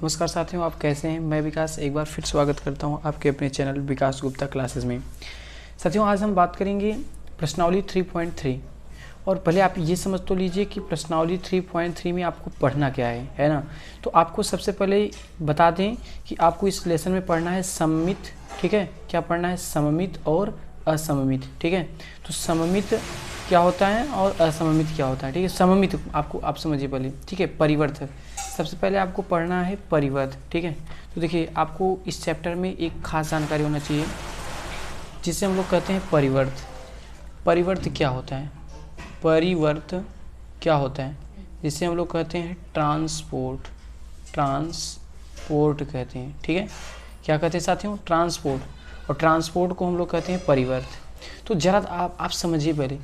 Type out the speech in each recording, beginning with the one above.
नमस्कार साथियों, आप कैसे हैं। मैं विकास एक बार फिर स्वागत करता हूं आपके अपने चैनल विकास गुप्ता क्लासेस में। साथियों, आज हम बात करेंगे प्रश्नावली 3.3। और पहले आप ये समझ तो लीजिए कि प्रश्नावली 3.3 में आपको पढ़ना क्या है ना। तो आपको सबसे पहले बता दें कि आपको इस लेसन में पढ़ना है सममित। ठीक है, क्या पढ़ना है? सममित और असममित। ठीक है, तो सममित क्या होता है और असममित क्या होता है। ठीक है, सममित आपको आप समझिए पहले। ठीक है, परिवर्त सबसे पहले आपको पढ़ना है परिवर्त। ठीक है, तो देखिए आपको इस चैप्टर में एक खास जानकारी होना चाहिए जिसे हम लोग कहते हैं परिवर्त। परिवर्त क्या होता है? परिवर्त क्या होता है जिसे हम लोग कहते हैं ट्रांसपोर्ट। ट्रांसपोर्ट कहते हैं। ठीक है, क्या कहते हैं साथियों? ट्रांसपोर्ट। और ट्रांसपोर्ट को हम लोग कहते हैं परिवर्त। तो जरा आप समझिए पहले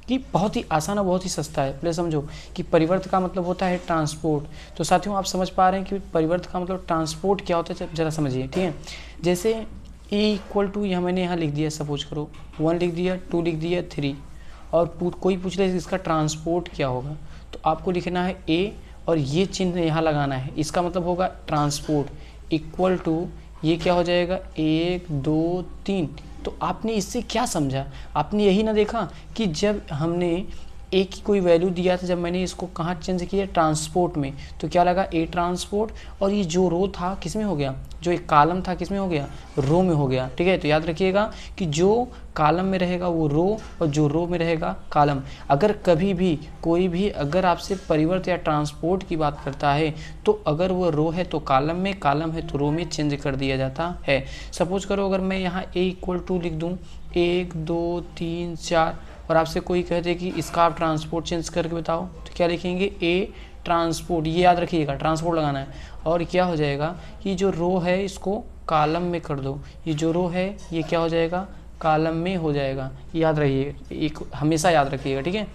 कि बहुत ही आसान और बहुत ही सस्ता है। पहले समझो कि परिवर्त का मतलब होता है ट्रांसपोर्ट। तो साथियों, आप समझ पा रहे हैं कि परिवर्त का मतलब ट्रांसपोर्ट क्या होता है? जरा समझिए। ठीक है, जैसे ए इक्वल टू यह मैंने यहाँ लिख दिया, सपोज करो 1 लिख दिया, 2 लिख दिया, 3, और कोई पूछ ले इसका ट्रांसपोर्ट क्या होगा, तो आपको लिखना है ए और ये चिन्ह यहाँ लगाना है। इसका मतलब होगा ट्रांसपोर्ट इक्वल टू ये क्या हो जाएगा 1 2 3। तो आपने इससे क्या समझा? आपने यही ना देखा कि जब हमने ए की कोई वैल्यू दिया था, जब मैंने इसको कहाँ चेंज किया? ट्रांसपोर्ट में, तो क्या लगा? ए ट्रांसपोर्ट। और ये जो रो था किस में हो गया? जो एक कॉलम था किस में हो गया? रो में हो गया। ठीक है, तो याद रखिएगा कि जो कॉलम में रहेगा वो रो और जो रो में रहेगा कॉलम। अगर कभी भी कोई भी अगर आपसे परिवर्त या ट्रांसपोर्ट की बात करता है तो अगर वो रो है तो कॉलम में, कॉलम है तो रो में चेंज कर दिया जाता है। सपोज करो अगर मैं यहाँ ए इक्वल टू लिख दूँ 1 2 3 4 और आपसे कोई कह दे कि इसका आप ट्रांसपोर्ट चेंज करके बताओ, तो क्या लिखेंगे? ए ट्रांसपोर्ट। ये याद रखिएगा, ट्रांसपोर्ट लगाना है। और क्या हो जाएगा कि जो रो है इसको कॉलम में कर दो, ये जो रो है ये क्या हो जाएगा? कॉलम में हो जाएगा। याद रहिए, एक हमेशा याद रखिएगा। ठीक है,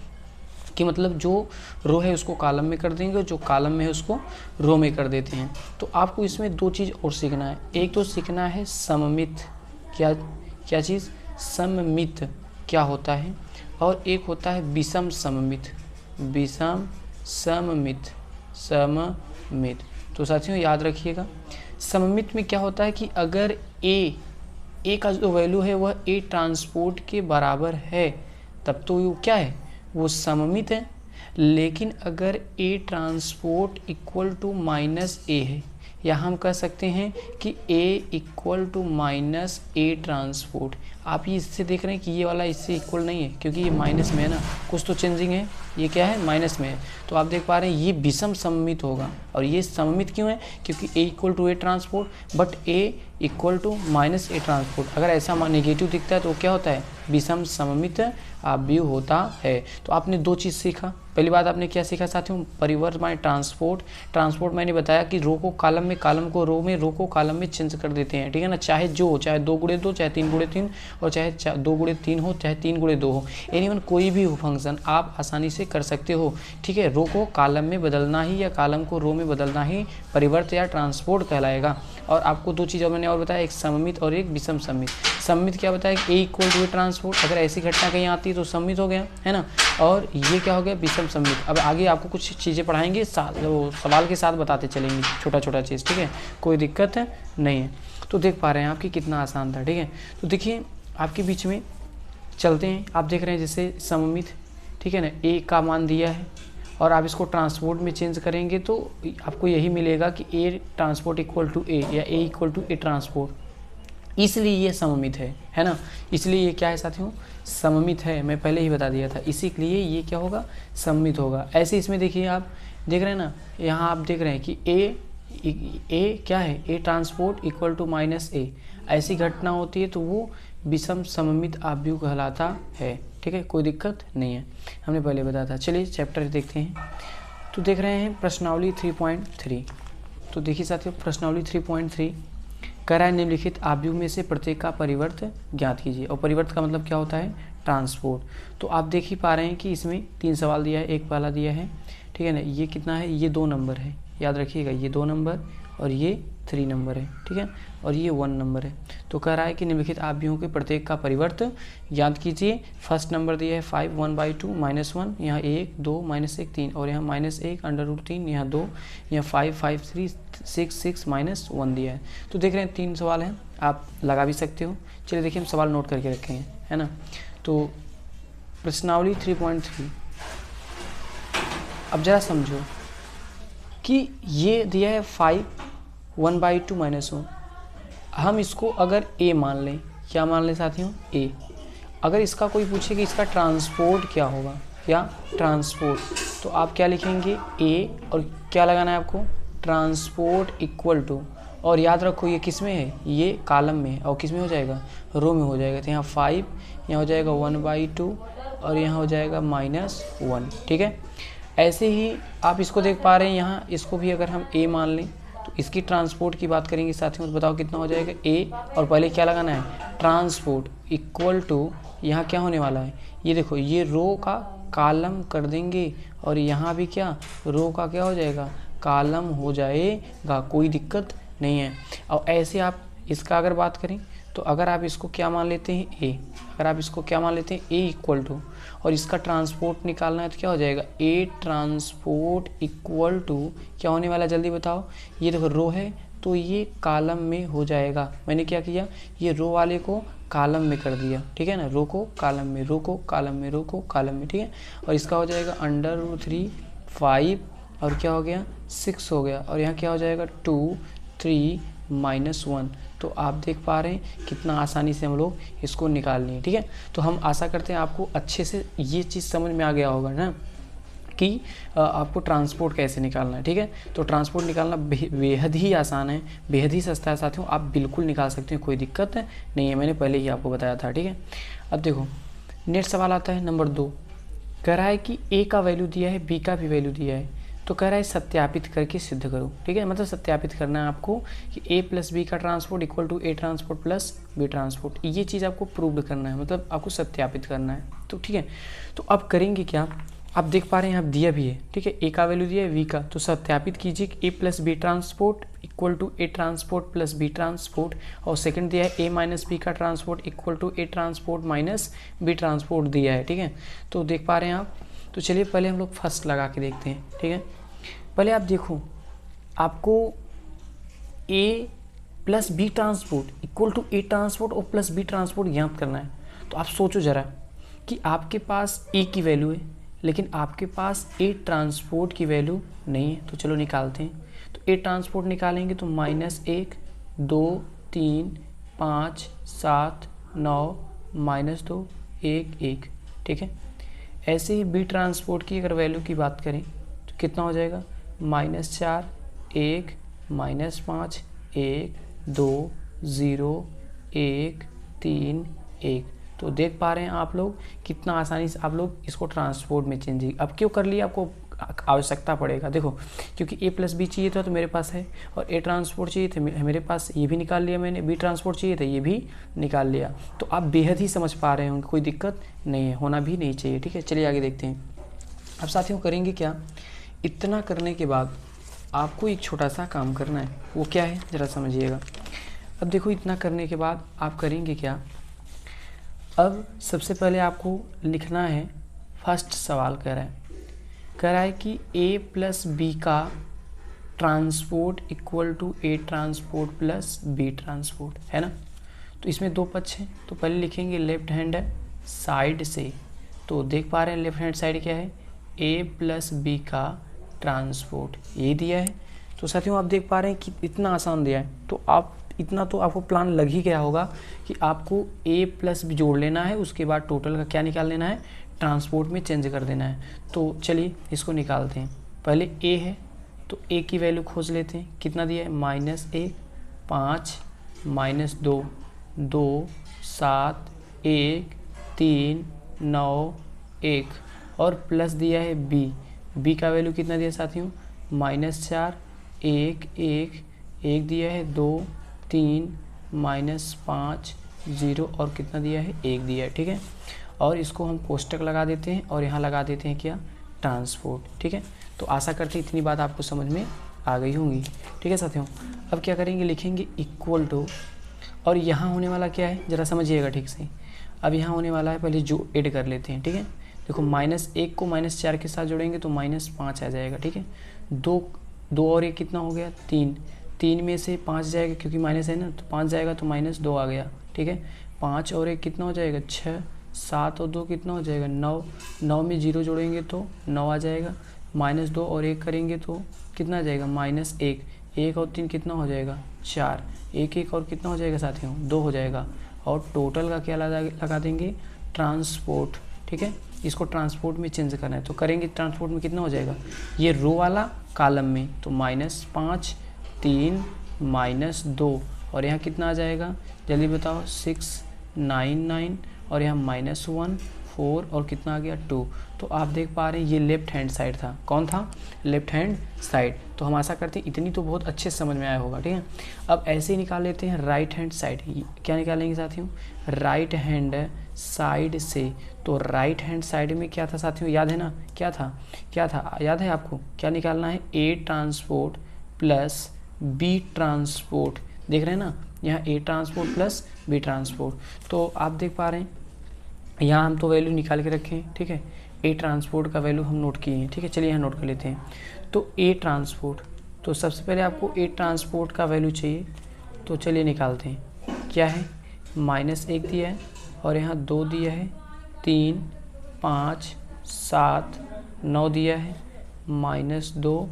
कि मतलब जो रो है उसको कॉलम में कर देंगे, जो कॉलम में है उसको रो में कर देते हैं। तो आपको इसमें दो चीज़ और सीखना है। एक तो सीखना है सममित। क्या चीज़? सममित क्या होता है, और एक होता है विषम सममित। विषम सममित। सममित। तो साथियों याद रखिएगा, सममित में क्या होता है कि अगर ए का जो वैल्यू है वह ए ट्रांसपोर्ट के बराबर है तब तो वो क्या है? वो सममित है। लेकिन अगर A transpose equal to minus A है, या हम कह सकते हैं कि A equal to minus A transpose. आप ये इससे देख रहे हैं कि ये वाला इससे इक्वल नहीं है क्योंकि ये माइनस में है ना, कुछ तो चेंजिंग है। ये क्या है? माइनस में है। तो आप देख पा रहे हैं ये विषम सममित होगा। और ये सममित क्यों है? क्योंकि A equal to A transpose but A equal to minus A transpose. अगर ऐसा नेगेटिव दिखता है तो क्या होता है? विषम सममित आव्यूह होता है। तो आपने दो चीज़ सीखा। पहली बात आपने क्या सीखा साथियों? परिवर्त माने ट्रांसपोर्ट। ट्रांसपोर्ट मैंने बताया कि रो को कॉलम में, कॉलम को रो में, रो को कॉलम में चेंज कर देते हैं। ठीक है ना, चाहे 2 गुणे 2, चाहे 3 गुणे 3, और चाहे 2 गुणे 3 हो, चाहे 3 गुणे 2 हो। एनीवन कोई भी फंक्शन आप आसानी से कर सकते हो। ठीक है, रो को कॉलम में बदलना ही या कॉलम को रो में बदलना ही परिवर्त या ट्रांसपोर्ट कहलाएगा। और आपको दो चीज़ मैंने और बताया, एक सममित और एक विषम सममित। सममित क्या बताया? ए इक्वल टू ए ट्रांसपोर्ट। अगर ऐसी घटना कहीं आती है तो सममित हो गया, है ना। और ये क्या हो गया? विषम सममित। अब आगे आपको कुछ चीज़ें पढ़ाएंगे, सवाल के साथ बताते चलेंगे, छोटा छोटा चीज़। ठीक है, कोई दिक्कत नहीं है। तो देख पा रहे हैं आपकी कितना आसान था। ठीक है, तो देखिए आपके बीच में चलते हैं। आप देख रहे हैं जैसे सममित, ठीक है ना, ए का मान दिया है और आप इसको ट्रांसपोर्ट में चेंज करेंगे तो आपको यही मिलेगा कि ए ट्रांसपोर्ट इक्वल टू ए, या ए इक्वल टू ए ट्रांसपोर्ट। इसलिए ये सममित है ना। इसलिए ये क्या है साथियों? सममित है। मैं पहले ही बता दिया था, इसीलिए ये क्या होगा? सममित होगा। ऐसे इसमें देखिए, आप देख रहे हैं ना, यहाँ आप देख रहे हैं कि ए क्या है? ए ट्रांसपोर्ट इक्वल टू माइनस ए। ऐसी घटना होती है तो वो विषम सममित आव्यूह कहलाता है। ठीक है, कोई दिक्कत नहीं है, हमने पहले बताया था। चलिए चैप्टर देखते हैं। तो देख रहे हैं प्रश्नावली 3.3। तो देखिए साथियों, प्रश्नावली 3.3 कह रहा है निम्नलिखित आव्यूह में से प्रत्येक का परिवर्त ज्ञात कीजिए। और परिवर्त का मतलब क्या होता है? ट्रांसपोर्ट। तो आप देख ही पा रहे हैं कि इसमें 3 सवाल दिया है, एक पहला दिया है। ठीक है ना, ये कितना है? ये 2 नंबर है। याद रखिएगा, ये 2 नंबर और ये 3 नंबर है, ठीक है, और ये 1 नंबर है। तो कह रहा है कि निम्नलिखित आव्यूहों के प्रत्येक का परिवर्त याद कीजिए। फर्स्ट नंबर दिया है 5 1/2 -1, यहाँ 1 2 -1 3, और यहाँ -1 √3, यहाँ 2, यहाँ 5 5 3 6 6 -1 दिया है। तो देख रहे हैं 3 सवाल हैं, आप लगा भी सकते हो। चलिए देखिए हम सवाल नोट करके रखे हैं, है ना। तो प्रश्नावली 3.3, अब जरा समझो कि ये दिया है 5 1/2 -1, हम इसको अगर a मान लें, क्या मान लें साथियों, a। अगर इसका कोई पूछे कि इसका ट्रांसपोर्ट क्या होगा, क्या ट्रांसपोर्ट, तो आप क्या लिखेंगे a, और क्या लगाना है आपको, ट्रांसपोर्ट इक्वल टू, और याद रखो ये किस में है, ये कॉलम में है, और किस में हो जाएगा, रो में हो जाएगा। तो यहाँ 5, यहाँ हो जाएगा 1/2, और यहाँ हो जाएगा -1, ठीक है। ऐसे ही आप इसको देख पा रहे हैं, यहाँ इसको भी अगर हम a मान लें तो इसकी ट्रांसपोर्ट की बात करेंगे साथियों, तो बताओ कितना हो जाएगा a, और पहले क्या लगाना है, ट्रांसपोर्ट इक्वल टू, यहाँ क्या होने वाला है, ये देखो ये रो का कॉलम कर देंगे, और यहाँ भी क्या, रो का क्या हो जाएगा, कॉलम हो जाएगा, कोई दिक्कत नहीं है। और ऐसे आप इसका अगर बात करें तो अगर आप इसको क्या मान लेते हैं a, अगर आप इसको क्या मान लेते हैं a इक्वल टू, और इसका ट्रांसपोर्ट निकालना है तो क्या हो जाएगा, a ट्रांसपोर्ट इक्वल टू क्या होने वाला, जल्दी बताओ। ये देखो रो है तो ये कॉलम में हो जाएगा, मैंने क्या किया, ये रो वाले को कॉलम में कर दिया, ठीक है ना, रो को कॉलम में, रो को कॉलम में, रो को कॉलम में, ठीक है। और इसका हो जाएगा √3 5, और क्या हो गया 6 हो गया, और यहाँ क्या हो जाएगा 2 3 -1। तो आप देख पा रहे हैं कितना आसानी से हम लोग इसको निकाल लिए, ठीक है। तो हम आशा करते हैं आपको अच्छे से ये चीज़ समझ में आ गया होगा ना कि आपको ट्रांसपोर्ट कैसे निकालना है, ठीक है। तो ट्रांसपोर्ट निकालना बेहद ही आसान है, बेहद ही सस्ता है साथियों, आप बिल्कुल निकाल सकते हैं, कोई दिक्कत नहीं है, मैंने पहले ही आपको बताया था, ठीक है। अब देखो नेक्स्ट सवाल आता है नंबर 2, कह रहा है कि a का वैल्यू दिया है, b का भी वैल्यू दिया है, तो कह रहा है सत्यापित करके सिद्ध करो, ठीक है। मतलब सत्यापित करना है आपको कि a + b का transport equal to a transport plus b transport, ये चीज़ आपको प्रूव करना है, मतलब आपको सत्यापित करना है, तो ठीक है। तो अब करेंगे क्या, आप देख पा रहे हैं यहाँ दिया भी है, ठीक है, a का वैल्यू दिया है, b का, तो सत्यापित कीजिए कि a + b transport equal to a transport plus b transport, और सेकंड दिया है a - b का transport equal to a transport minus b transport दिया है, ठीक है। तो देख पा रहे हैं आप। तो चलिए पहले हम लोग फर्स्ट लगा के देखते हैं, ठीक है। पहले आप देखो, आपको a + b transport equal to a transport और प्लस b ट्रांसपोर्ट ज्ञात करना है। तो आप सोचो ज़रा कि आपके पास a की वैल्यू है, लेकिन आपके पास a ट्रांसपोर्ट की वैल्यू नहीं है, तो चलो निकालते हैं। तो a ट्रांसपोर्ट निकालेंगे तो -1 2 3 5 7 9 -2 1 1, ठीक है। ऐसे ही b ट्रांसपोर्ट की अगर वैल्यू की बात करें तो कितना हो जाएगा, -4 1 -5 1 2 0 1 3 1। तो देख पा रहे हैं आप लोग कितना आसानी से आप लोग इसको ट्रांसपोर्ट में चेंज। अब क्यों कर लिया, आपको आवश्यकता पड़ेगा, देखो क्योंकि a + b चाहिए था तो मेरे पास है, और a ट्रांसपोर्ट चाहिए था मेरे पास, ये भी निकाल लिया मैंने, b ट्रांसपोर्ट चाहिए था ये भी निकाल लिया। तो आप बेहद ही समझ पा रहे होंगे, कोई दिक्कत नहीं है, होना भी नहीं चाहिए, ठीक है। चलिए आगे देखते हैं। अब साथियों करेंगे क्या, इतना करने के बाद आपको एक छोटा सा काम करना है, वो क्या है ज़रा समझिएगा। अब देखो इतना करने के बाद आप करेंगे क्या, अब सबसे पहले आपको लिखना है, फर्स्ट सवाल कह रहा है कि a + b का transport equal to a transport plus b transport, है ना। तो इसमें दो पक्ष हैं, तो पहले लिखेंगे लेफ्ट हैंड साइड से, तो देख पा रहे हैं लेफ्ट हैंड साइड क्या है, a + b का ट्रांसपोर्ट, ये दिया है। तो साथियों आप देख पा रहे हैं कि इतना आसान दिया है, तो आप इतना तो आपको प्लान लग ही गया होगा कि आपको a + b जोड़ लेना है, उसके बाद टोटल का क्या निकाल लेना है, ट्रांसपोर्ट में चेंज कर देना है। तो चलिए इसको निकालते हैं। पहले a है तो a की वैल्यू खोज लेते हैं, कितना दिया है, -1 5 -2 2 7 1 3 9 1, और प्लस दिया है b का वैल्यू कितना दिया साथियों, -4 1 1 1 दिया है, 2 3 -5 0, और कितना दिया है, 1 दिया है, ठीक है। और इसको हम कोष्टक लगा देते हैं और यहाँ लगा देते हैं क्या, ट्रांसपोर्ट, ठीक है। तो आशा करते हैं इतनी बात आपको समझ में आ गई होंगी। ठीक है साथियों, अब क्या करेंगे, लिखेंगे इक्वल टू, और यहाँ होने वाला क्या है ज़रा समझिएगा ठीक से। अब यहाँ होने वाला है, पहले जो ऐड कर लेते हैं। ठीक है, देखो -1 को -4 के साथ जोड़ेंगे तो -5 आ जाएगा। ठीक है, 2 और 1 कितना हो गया, 3, 3 में से 5 जाएगा क्योंकि माइनस है ना, तो 5 जाएगा तो -2 आ गया। ठीक है, 5 और 1 कितना हो जाएगा, 6, 7 और 2 कितना हो जाएगा, 9, 9 में 0 जोड़ेंगे तो 9 आ जाएगा। -2 और 1 करेंगे तो कितना आ जाएगा, -1, 1 और 3 कितना हो जाएगा, 4, 1 1 और कितना हो जाएगा साथियों, 2 हो जाएगा। और टोटल का क्या लगा देंगे, ट्रांसपोर्ट। ठीक है, इसको ट्रांसपोर्ट में चेंज करना है तो करेंगे, ट्रांसपोर्ट में कितना हो जाएगा, ये रो वाला कॉलम में तो -5, 3, -2 और यहाँ कितना आ जाएगा, जल्दी बताओ, 6, 9, 9 और यहाँ -1, 4 और कितना आ गया, 2। तो आप देख पा रहे हैं ये लेफ्ट हैंड साइड था। कौन था, लेफ्ट हैंड साइड। तो हम आशा करते हैं इतनी तो बहुत अच्छे से समझ में आया होगा। ठीक है, अब ऐसे ही निकाल लेते हैं राइट हैंड साइड। क्या निकालेंगे साथियों, राइट हैंड साइड से। तो राइट हैंड साइड में क्या था साथियों, याद है ना, क्या था याद है आपको, क्या निकालना है, A transport plus B transport. देख रहे हैं ना, यहाँ A transport plus B transport. तो आप देख पा रहे हैं यहाँ हम तो वैल्यू निकाल के रखे हैं। ठीक है, A ट्रांसपोर्ट का वैल्यू हम नोट किए हैं। ठीक है, चलिए यहाँ नोट कर लेते हैं। तो A ट्रांसपोर्ट, तो सबसे पहले आपको A ट्रांसपोर्ट का वैल्यू चाहिए, तो चलिए निकालते हैं। क्या है, -1 दिया है और यहाँ 2 दिया है, 3, 5, 7, 9 दिया है, -2,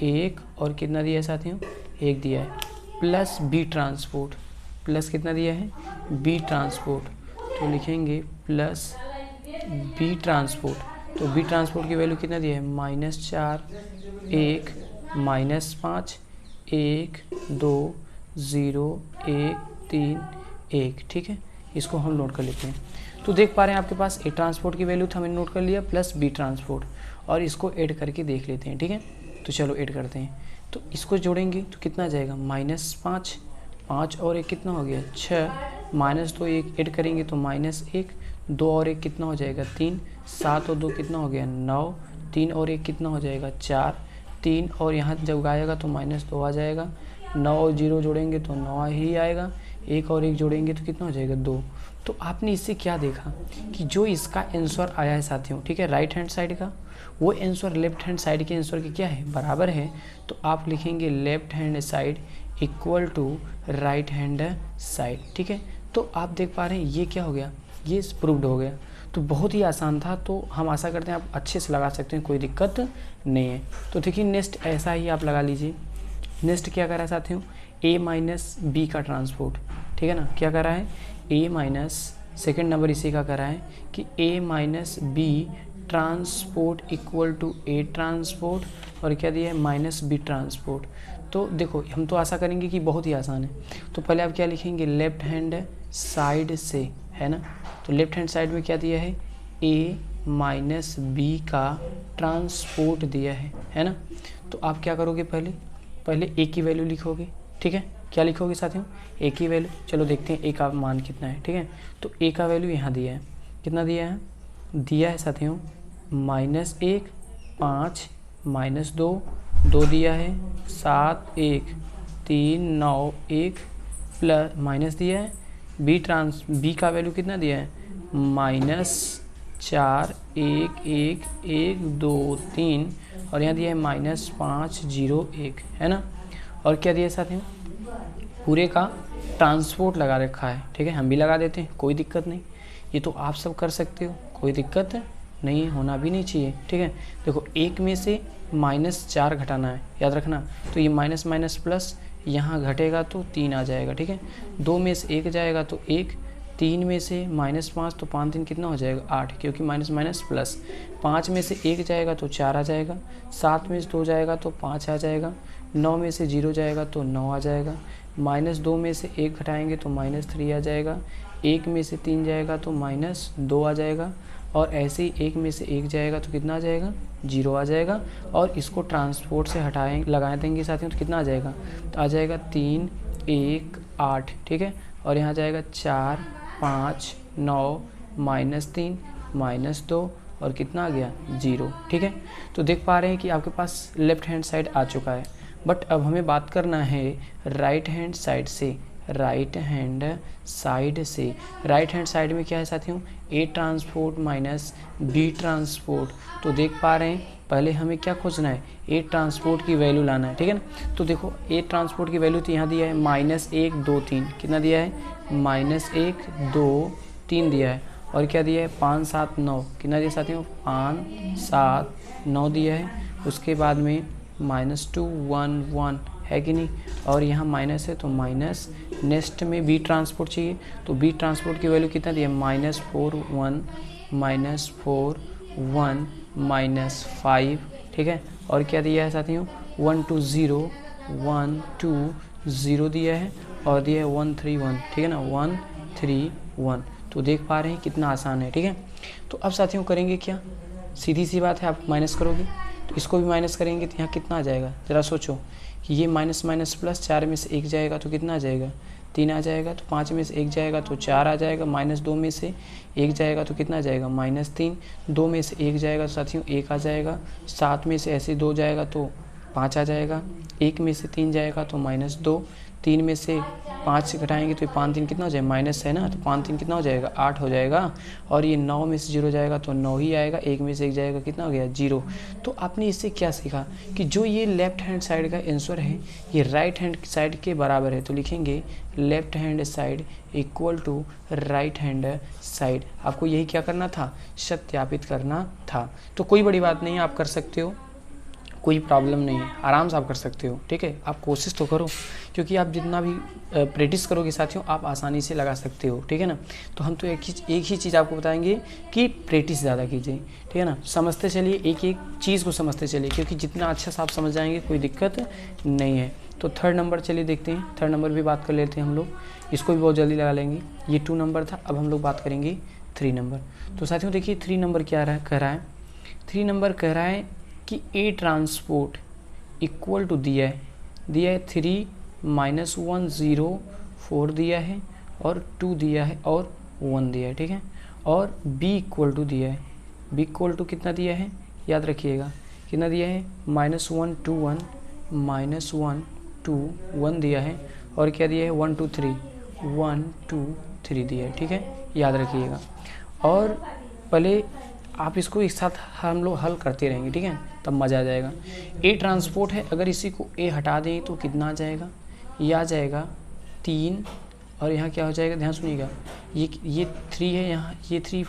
1 और कितना दिया है साथियों, 1 दिया है, प्लस B ट्रांसपोर्ट, प्लस कितना दिया है, B ट्रांसपोर्ट। तो लिखेंगे प्लस B ट्रांसपोर्ट। तो B ट्रांसपोर्ट की वैल्यू कितना दिया है, -4, 1, -5, 1, 2, 0, 1, 3, 1। ठीक है, इसको हम नोट कर लेते हैं। तो देख पा रहे हैं आपके पास A ट्रांसपोर्ट की वैल्यू था, हमने नोट कर लिया, प्लस B ट्रांसपोर्ट, और इसको ऐड करके देख लेते हैं। ठीक है, तो चलो ऐड करते हैं। तो इसको जोड़ेंगे तो कितना आ जाएगा, -5, 5 और 1 कितना हो गया, 6, -2, 1 ऐड करेंगे तो -1, 2 और 1 कितना हो जाएगा, 3, 7 और 2 कितना हो गया, 9, 3 और 1 कितना हो जाएगा, 4, 3 और यहाँ जब आएगा तो -2 आ जाएगा, 9 और 0 जोड़ेंगे तो 9 ही आएगा, 1 और 1 जोड़ेंगे तो कितना हो जाएगा, 2। तो आपने इससे क्या देखा कि जो इसका आंसर आया है साथियों, ठीक है, राइट हैंड साइड का, वो आंसर लेफ्ट हैंड साइड के आंसर के क्या है, बराबर है। तो आप लिखेंगे left hand side equal to right hand side. ठीक है, तो आप देख पा रहे हैं ये क्या हो गया, ये प्रूव्ड हो गया। तो बहुत ही आसान था, तो हम आशा करते हैं आप अच्छे से लगा सकते हैं, कोई दिक्कत नहीं है। तो देखिए नेक्स्ट ऐसा ही आप लगा लीजिए। नेक्स्ट क्या कर रहा है साथियों, A - B का ट्रांसपोर्ट। ठीक है ना, क्या कर रहा है, A- सेकेंड नंबर इसी का कर रहा है कि A - B transport equal to A transport, और क्या दिया है, -B ट्रांसपोर्ट। तो देखो हम तो आशा करेंगे कि बहुत ही आसान है। तो पहले आप क्या लिखेंगे, लेफ्ट हैंड साइड से, है ना, तो लेफ्ट हैंड साइड में क्या दिया है, A - B का ट्रांसपोर्ट दिया है ना। तो आप क्या करोगे, पहले A की वैल्यू लिखोगे। ठीक है, क्या लिखोगे साथियों, A की वैल्यू। चलो देखते हैं A का मान कितना है। ठीक है, तो A का वैल्यू यहाँ दिया है, कितना दिया है साथियों, -1, 5, -2, 2 दिया है, 7, 1, 3, 9, 1 प्लस माइनस दिया है, B का वैल्यू कितना दिया है, -4, 1, 1, 1, 2, 3 और यहाँ दिया है -5, 0, 1, है ना। और क्या दिया है साथियों, पूरे का ट्रांसपोर्ट लगा रखा है। ठीक है, हम भी लगा देते हैं, कोई दिक्कत नहीं, ये तो आप सब कर सकते हो, कोई दिक्कत नहीं, होना भी नहीं चाहिए। ठीक है, देखो 1 में से -4 घटाना है, याद रखना। तो ये माइनस माइनस प्लस यहाँ घटेगा तो 3 आ जाएगा। ठीक है, 2 में से 1 जाएगा तो 1, 3 में से -5 तो 5 3 कितना हो जाएगा, 8, क्योंकि माइनस माइनस प्लस। 5 में से 1 जाएगा तो 4 आ जाएगा, 7 में से 2 जाएगा तो 5 आ जाएगा, 9 में से 0 जाएगा तो 9 आ जाएगा, -2 में से 1 घटाएंगे तो -3 आ जाएगा, 1 में से 3 जाएगा तो -2 आ जाएगा, और ऐसे ही 1 में से 1 जाएगा तो कितना आ जाएगा, 0 आ जाएगा। और इसको ट्रांसपोर्ट से लगा देंगे साथियों तो कितना आ जाएगा, तो आ जाएगा 3, 1, 8। ठीक है, और यहाँ जाएगा 4, 5, 9, -3, -2 और कितना आ गया, 0। ठीक है, तो देख पा रहे हैं कि आपके पास लेफ्ट हैंड साइड आ चुका है। बट अब हमें बात करना है राइट हैंड साइड से। राइट हैंड साइड से, राइट हैंड साइड में क्या है साथियों, ए ट्रांसपोर्ट माइनस बी ट्रांसपोर्ट। तो देख पा रहे हैं पहले हमें क्या खोजना है, ए ट्रांसपोर्ट की वैल्यू लाना है, ठीक है ना। तो देखो ए ट्रांसपोर्ट की वैल्यू तो यहाँ दिया है -1 2 3, कितना दिया है, -1 2 3 दिया है। और क्या दिया है, 5 7 9, कितना दिया साथियों, 5 7 9 दिया है। उसके बाद में -2 1 1 है कि नहीं, और यहाँ माइनस है तो माइनस। नेक्स्ट में बी ट्रांसपोर्ट चाहिए, तो बी ट्रांसपोर्ट की वैल्यू कितना दिया, -4 1 -4 1 -5, ठीक है। और क्या दिया है साथियों, 1 2 0 1 2 0 दिया है, और दिया है 1 3 1, ठीक है ना, 1 3 1। तो देख पा रहे हैं कितना आसान है, ठीक है। तो अब साथियों करेंगे क्या, सीधी सी बात है, आप माइनस करोगे तो इसको भी माइनस करेंगे तो यहाँ कितना आ जाएगा, ज़रा सोचो कि ये माइनस माइनस प्लस, 4 में से 1 जाएगा तो कितना आ जाएगा, 3 आ जाएगा। तो 5 में से 1 जाएगा तो 4 आ जाएगा। -2 में से 1 जाएगा तो कितना आ जाएगा, -3। 2 में से 1 जाएगा तो साथियों 1 आ जाएगा। 7 में से ऐसे 2 जाएगा तो 5 आ जाएगा। 1 में से 3 जाएगा तो -2। 3 में से 5 से घटाएंगे तो 5 3 कितना हो जाएगा, माइनस है ना, तो 5 3 कितना हो जाएगा, 8 हो जाएगा। और ये 9 में से 0 जाएगा तो 9 ही आएगा। 1 में से 1 जाएगा कितना हो गया, 0। तो आपने इससे क्या सीखा कि जो ये लेफ्ट हैंड साइड का आंसर है ये राइट हैंड साइड के बराबर है। तो लिखेंगे left hand side equal to right hand side. आपको यही क्या करना था, सत्यापित करना था। तो कोई बड़ी बात नहीं है, आप कर सकते हो, कोई प्रॉब्लम नहीं है, आराम से आप कर सकते हो, ठीक है। आप कोशिश तो करो, क्योंकि आप जितना भी प्रैक्टिस करोगे साथियों आप आसानी से लगा सकते हो, ठीक है ना। तो हम तो एक ही चीज़ आपको बताएंगे कि प्रैक्टिस ज़्यादा कीजिए, ठीक है ना। समझते चलिए, एक एक चीज़ को समझते चलिए, क्योंकि जितना अच्छा से आप समझ जाएंगे कोई दिक्कत नहीं है। तो 3rd नंबर चलिए देखते हैं, 3rd नंबर भी बात कर लेते हैं हम लोग, इसको भी बहुत जल्दी लगा लेंगे। ये 2 नंबर था, अब हम लोग बात करेंगे 3 नंबर। तो साथियों देखिए 3 नंबर क्या कह रहा है, 3 नंबर कह रहा है कि ए ट्रांसपोर्ट इक्वल टू दिया है 3 -1 0 4 दिया है, और 2 दिया है, और 1 दिया है, ठीक है। और बी इक्वल टू दिया है, बी इक्वल टू कितना दिया है, याद रखिएगा कितना दिया है, -1 2 1 -1 2 1 दिया है। और क्या दिया है, 1 2 3 1 2 3 दिया है, ठीक है, याद रखिएगा। और पहले आप इसको एक साथ हम लोग हल करते रहेंगे, ठीक है, तब मज़ा आ जाएगा। ए ट्रांसपोर्ट है, अगर इसी को ए हटा दें तो कितना आ जाएगा, ये आ जाएगा 3, और यहाँ क्या हो जाएगा, ध्यान सुनिएगा, ये 3 है, यहाँ ये 3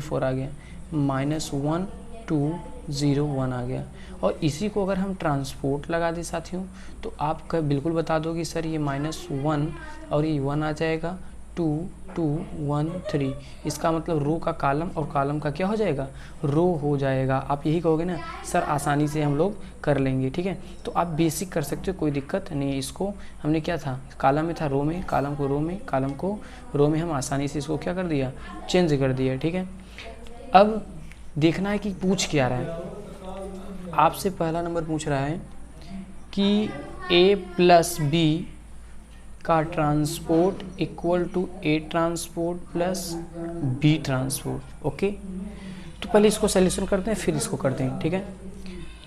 4 आ गया, -1 2 0 1 आ गया। और इसी को अगर हम ट्रांसपोर्ट लगा दें साथियों तो आप बिल्कुल बता दोगे सर ये -1 और ये 1 आ जाएगा, 2 2 1 3, इसका मतलब रो का कॉलम और कॉलम का क्या हो जाएगा, रो हो जाएगा। आप यही कहोगे ना सर, आसानी से हम लोग कर लेंगे, ठीक है। तो आप बेसिक कर सकते हो, कोई दिक्कत नहीं है। इसको हमने क्या था, कॉलम में था रो में, कॉलम को रो में, कॉलम को रो में, हम आसानी से इसको क्या कर दिया, चेंज कर दिया, ठीक है। अब देखना है कि पूछ क्या रहा है। आपसे पहला नंबर पूछ रहा है कि a प्लस बी का transport equal to A transport plus b transport, okay. तो पहले इसको सॉल्यूशन करते हैं फिर इसको करते हैं, ठीक है।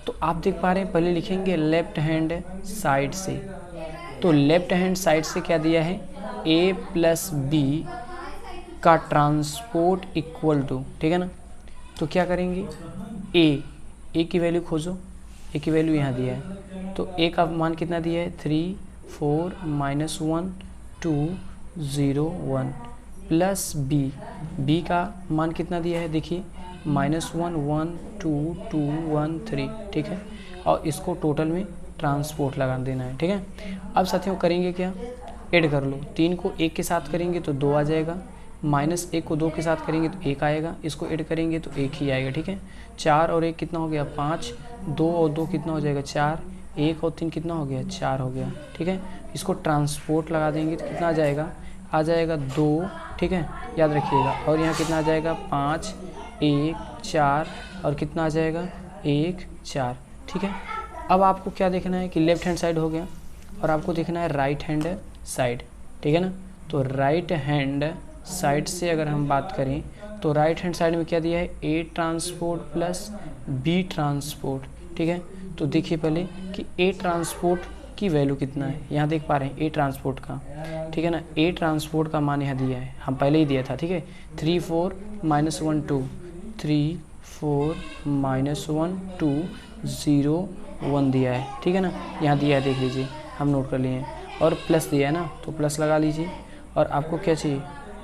तो आप देख पा रहे हैं, पहले लिखेंगे लेफ्ट हैंड साइड से। तो लेफ्ट हैंड साइड से क्या दिया है, a प्लस बी का ट्रांसपोर्ट इक्वल टू, ठीक है ना। तो क्या करेंगे, ए की वैल्यू खोजो, ए की वैल्यू यहाँ दिया है। तो ए का मान कितना दिया है, 3 4 -1 2 0 1 प्लस बी का मान कितना दिया है, देखिए -1 1 2 2 1 3, ठीक है। और इसको टोटल में ट्रांसपोर्ट लगा देना है, ठीक है। अब साथियों करेंगे क्या, ऐड कर लो, 3 को 1 के साथ करेंगे तो 2 आ जाएगा, -1 को 2 के साथ करेंगे तो 1 आएगा, इसको ऐड करेंगे तो 1 ही आएगा, ठीक है। 4 और 1 कितना हो गया, 5, 2 और 2 कितना हो जाएगा, 4, 1 और 3 कितना हो गया, 4 हो गया, ठीक है। इसको ट्रांसपोर्ट लगा देंगे तो कितना आ जाएगा 2, ठीक है, याद रखिएगा। और यहाँ कितना आ जाएगा, 5 1 4, और कितना आ जाएगा 1 4, ठीक है। अब आपको क्या देखना है कि लेफ्ट हैंड साइड हो गया, और आपको देखना है राइट हैंड साइड, ठीक है ना। तो राइट हैंड साइड से अगर हम बात करें तो राइट हैंड साइड में क्या दिया है, ए ट्रांसपोर्ट प्लस बी ट्रांसपोर्ट, ठीक है। तो देखिए पहले कि ए ट्रांसपोर्ट की वैल्यू कितना है, यहाँ देख पा रहे हैं ए ट्रांसपोर्ट का, ठीक है ना। ए ट्रांसपोर्ट का मान यहाँ दिया है, हम पहले ही दिया था, ठीक है। 3 4 -1 2, 3 4 -1 2 0 1 दिया है, ठीक है ना। यहाँ दिया है, देख लीजिए, हम नोट कर लिए हैं। और प्लस दिया है ना, तो प्लस लगा लीजिए। और आपको क्या चाहिए,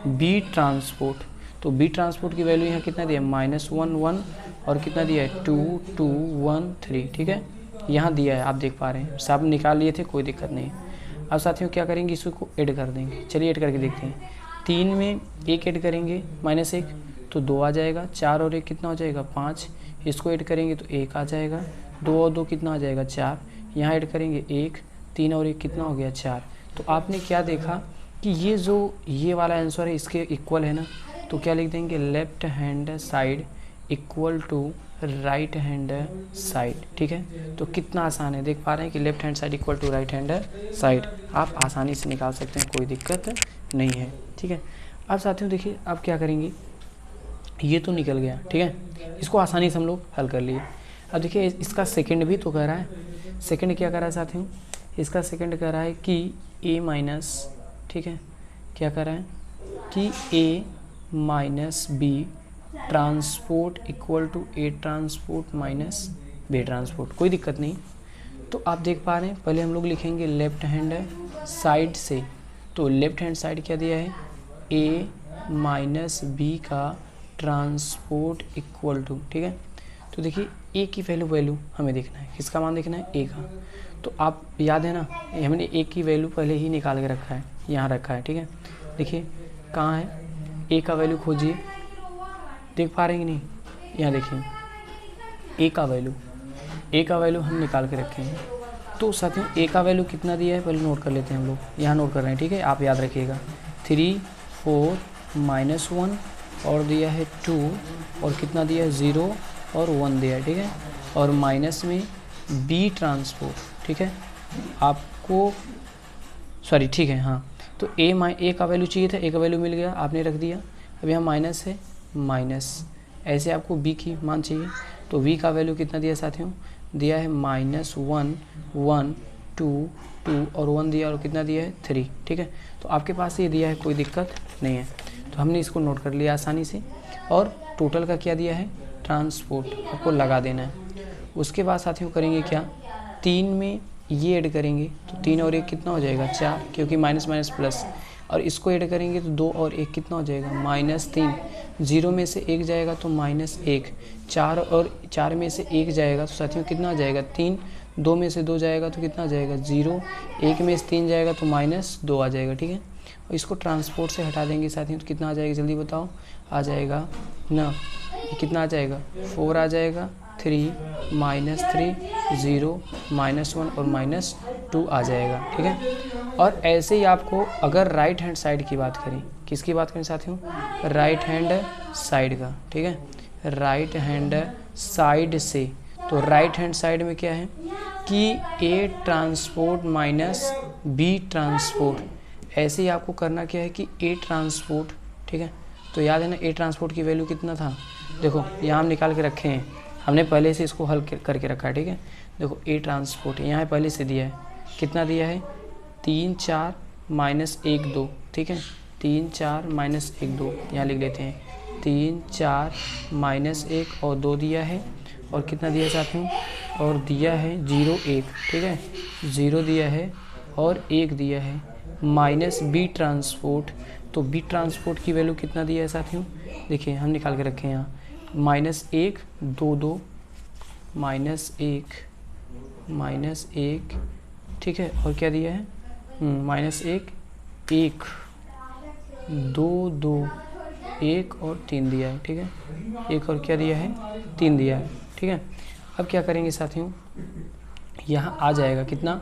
बी ट्रांसपोर्ट। तो बी ट्रांसपोर्ट की वैल्यू यहाँ कितना दिया है, -1 1, और कितना दिया है 2 2 1 3, ठीक है। यहाँ दिया है, आप देख पा रहे हैं, सब निकाल लिए थे, कोई दिक्कत नहीं। अब साथियों क्या करेंगे, इसको ऐड कर देंगे। चलिए ऐड करके देखते हैं। 3 में 1 ऐड करेंगे -1 तो 2 आ जाएगा। 4 और 1 कितना हो जाएगा 5, इसको ऐड करेंगे तो 1 आ जाएगा। 2 और 2 कितना आ जाएगा 4, यहाँ ऐड करेंगे 1, 3 और 1 कितना हो गया 4। तो आपने क्या देखा कि ये जो ये वाला आंसर है इसके इक्वल है ना, तो क्या लिख देंगे, left hand side equal to right hand side, ठीक है। तो कितना आसान है, देख पा रहे हैं कि left hand side equal to right hand side, आप आसानी से निकाल सकते हैं, कोई दिक्कत नहीं है, ठीक है। अब साथियों देखिए, अब क्या करेंगे, ये तो निकल गया, ठीक है, इसको आसानी से हम लोग हल कर लिए। अब देखिए इसका सेकंड भी तो कह रहा है, सेकंड क्या कर रहा है साथियों, इसका सेकंड कह रहा है कि a माइनस, ठीक है, क्या कर रहा है कि a minus b transport equal to A transport minus b transport, कोई दिक्कत नहीं। तो आप देख पा रहे हैं, पहले हम लोग लिखेंगे लेफ्ट हैंड साइड से। तो लेफ्ट हैंड साइड क्या दिया है, a माइनस बी का ट्रांसपोर्ट इक्वल टू, ठीक है। तो देखिए ए की वैल्यू हमें देखना है, किसका मान देखना है, ए का। तो आप याद है ना, हमने ए की वैल्यू पहले ही निकाल के रखा है, यहाँ रखा है, ठीक है। देखिए कहाँ है, ए का वैल्यू खोजिए, देख पा रहे हैं कि नहीं, यहाँ देखिए ए का वैल्यू हम निकाल के रखे हैं। तो साथियों ए का वैल्यू कितना दिया है, पहले नोट कर लेते हैं हम लोग, यहाँ नोट कर रहे हैं, ठीक है, आप याद रखिएगा। 3 4 -1 और दिया है 2, और कितना दिया है 0 और 1 दिया है, ठीक है। और माइनस में बी ट्रांसपोर्ट, ठीक है, आपको सॉरी, ठीक है, हाँ। तो ए का वैल्यू चाहिए था, ए का वैल्यू मिल गया, आपने रख दिया। अब यहाँ माइनस है, माइनस ऐसे आपको बी की मान चाहिए। तो वी का वैल्यू कितना दिया साथियों, दिया है -1 1 2 2 और 1 दिया, और कितना दिया है 3, ठीक है। तो आपके पास ये दिया है, कोई दिक्कत नहीं है, तो हमने इसको नोट कर लिया आसानी से। और टोटल का क्या दिया है, ट्रांसपोर्ट, आपको लगा देना है। उसके बाद साथियों करेंगे क्या, 3 में ये ऐड करेंगे तो 3 और 1 कितना हो जाएगा 4, क्योंकि माइनस माइनस प्लस, और इसको ऐड करेंगे तो 2 और 1 कितना हो जाएगा -3। 0 में से 1 जाएगा तो -1, 4 और 4 में से 1 जाएगा तो साथियों कितना आ जाएगा 3, 2 में से 2 जाएगा तो कितना आ जाएगा 0, 1 में से 3 जाएगा तो -2 आ जाएगा, ठीक है। और इसको ट्रांसपोर्ट से हटा देंगे साथियों तो कितना आ जाएगा, जल्दी बताओ, आ जाएगा ना, ये कितना आ जाएगा 4 आ जाएगा, 3 -3 0 -1 और -2 आ जाएगा, ठीक है। और ऐसे ही आपको अगर राइट हैंड साइड की बात करें, किसकी बात करें साथियों, राइट हैंड साइड का, ठीक है, राइट हैंड साइड से। तो राइट हैंड साइड में क्या है कि ए ट्रांसपोर्ट माइनस बी ट्रांसपोर्ट, ऐसे ही आपको करना क्या है कि ए ट्रांसपोर्ट, ठीक है। तो याद है ना ए ट्रांसपोर्ट की वैल्यू कितना था, देखो यहाँ हम निकाल के रखे हैं, हमने पहले से इसको हल करके रखा है, ठीक है। देखो ए ट्रांसपोर्ट यहाँ पहले से दिया है, कितना दिया है 3 4 -1 2, ठीक है, 3 4 -1 2, यहाँ लिख लेते हैं 3 4 -1 और 2 दिया है, और कितना दिया साथियों, और दिया है 0 1, ठीक है, 0 दिया है और 1 दिया है, माइनस बी ट्रांसपोर्ट। तो बी ट्रांसपोर्ट की वैल्यू कितना दिया है साथियों, देखिए हम निकाल के रखे हैं यहाँ, -1 2 2 -1 ठीक है, और क्या दिया है -1 1 2 2 1 और 3 दिया है, ठीक है, 1 और क्या दिया है 3 दिया है, ठीक है। अब क्या करेंगे साथियों, यहाँ आ जाएगा कितना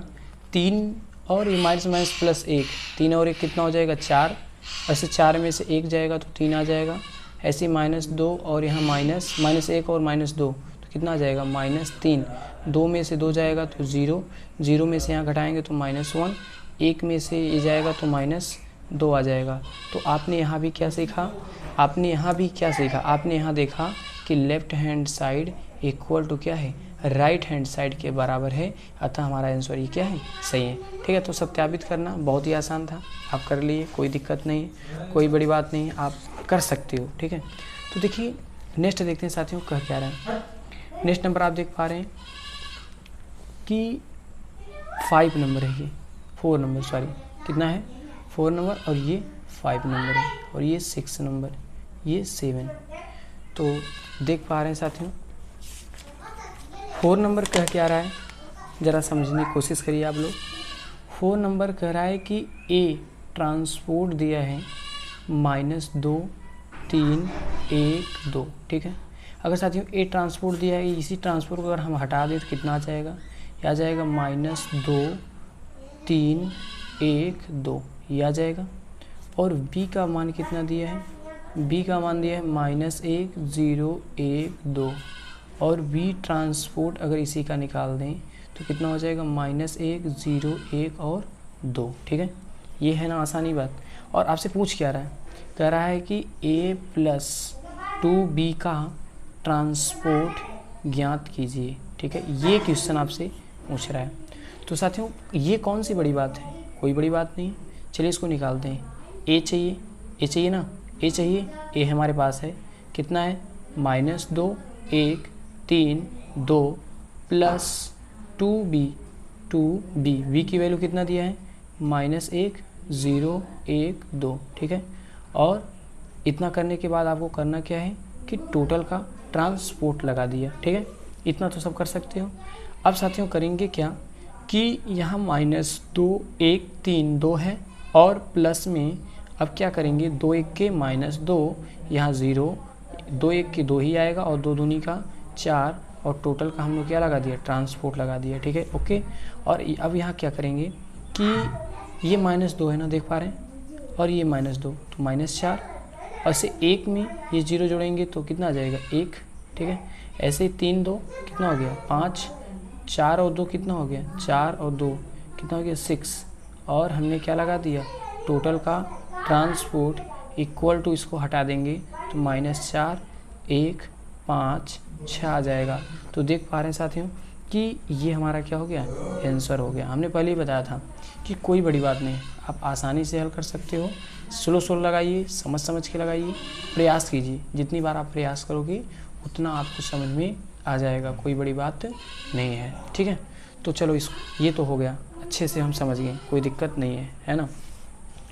3 और ये माइनस प्लस 1, 3 और 1 कितना हो जाएगा 4, ऐसे 4 में से 1 जाएगा तो 3 आ जाएगा, ऐसे -2 और यहाँ -1 और -2 तो कितना आ जाएगा -3, 2 में से 2 जाएगा तो 0, 0 में से यहाँ घटाएंगे तो -1, 1 में से ये जाएगा तो -2 आ जाएगा। तो आपने यहाँ भी क्या सीखा, आपने यहाँ देखा कि left hand side equal to क्या है राइट हैंड साइड के बराबर है, अतः हमारा आंसर ये क्या है, सही है। ठीक है, तो सत्यापित करना बहुत ही आसान था, आप कर लिए, कोई दिक्कत नहीं है, कोई बड़ी बात नहीं है, आप कर सकते हो। ठीक है, तो देखिए नेक्स्ट देखते हैं साथियों कह क्या रहा है। नेक्स्ट नंबर आप देख पा रहे हैं कि 5 नंबर है, ये 4 नंबर, सॉरी कितना है 4 नंबर, और ये 5 नंबर है, और ये 6 नंबर, ये 7। तो देख पा रहे हैं साथियों 4 नंबर कह क्या रहा है, ज़रा समझने की कोशिश करिए आप लोग। 4 नंबर कह रहा है कि ए ट्रांसपोर्ट दिया है -2 3 1 2। ठीक है, अगर साथियों ए ट्रांसपोर्ट दिया है, इसी ट्रांसपोर्ट को अगर हम हटा दें तो कितना आ जाएगा, यह आ जाएगा -2 3 1 2, ये आ जाएगा। और बी का मान कितना दिया है, बी का मान दिया है -1 0 1 2, और बी ट्रांसपोर्ट अगर इसी का निकाल दें तो कितना हो जाएगा, -1 0 1 और 2। ठीक है, ये है ना आसानी बात। और आपसे पूछ क्या रहा है, कह रहा है कि a + 2b का ट्रांसपोर्ट ज्ञात कीजिए। ठीक है, ये क्वेश्चन आपसे पूछ रहा है। तो साथियों ये कौन सी बड़ी बात है, कोई बड़ी बात नहीं, चलिए इसको निकालते हैं। ए चाहिए ना, ए चाहिए, ए हमारे पास है, कितना है -2 1 3 2 + 2b, b की वैल्यू कितना दिया है -1 0 1 2। ठीक है, और इतना करने के बाद आपको करना क्या है कि टोटल का ट्रांसपोर्ट लगा दिया। ठीक है, इतना तो सब कर सकते हो। अब साथियों करेंगे क्या कि यहाँ -2 1 3 2 है, और प्लस में अब क्या करेंगे 2 1 के -2, यहाँ 0, 2 1 के 2 ही आएगा, और 2 दूनी का 4, और टोटल का हम लोग क्या लगा दिया, ट्रांसपोर्ट लगा दिया। ठीक है, ओके। और अब यहाँ क्या करेंगे कि ये -2 है ना, देख पा रहे हैं, और ये -2 तो -4, और से 1 में ये 0 जोड़ेंगे तो कितना आ जाएगा 1। ठीक है, ऐसे ही 3 2 कितना हो गया 5, 4 और 2 कितना हो गया 4 और 2 कितना हो गया 6, और हमने क्या लगा दिया टोटल का ट्रांसपोर्ट इक्वल टू, इसको हटा देंगे तो -4 1 5 6 आ जाएगा। तो देख पा रहे हैं साथियों कि ये हमारा क्या हो गया, आंसर हो गया। हमने पहले ही बताया था कि कोई बड़ी बात नहीं, आप आसानी से हल कर सकते हो। स्लो लगाइए, समझ के लगाइए, प्रयास कीजिए, जितनी बार आप प्रयास करोगे उतना आपको समझ में आ जाएगा, कोई बड़ी बात नहीं है। ठीक है, तो चलो ये तो हो गया, अच्छे से हम समझ गए, कोई दिक्कत नहीं है ना।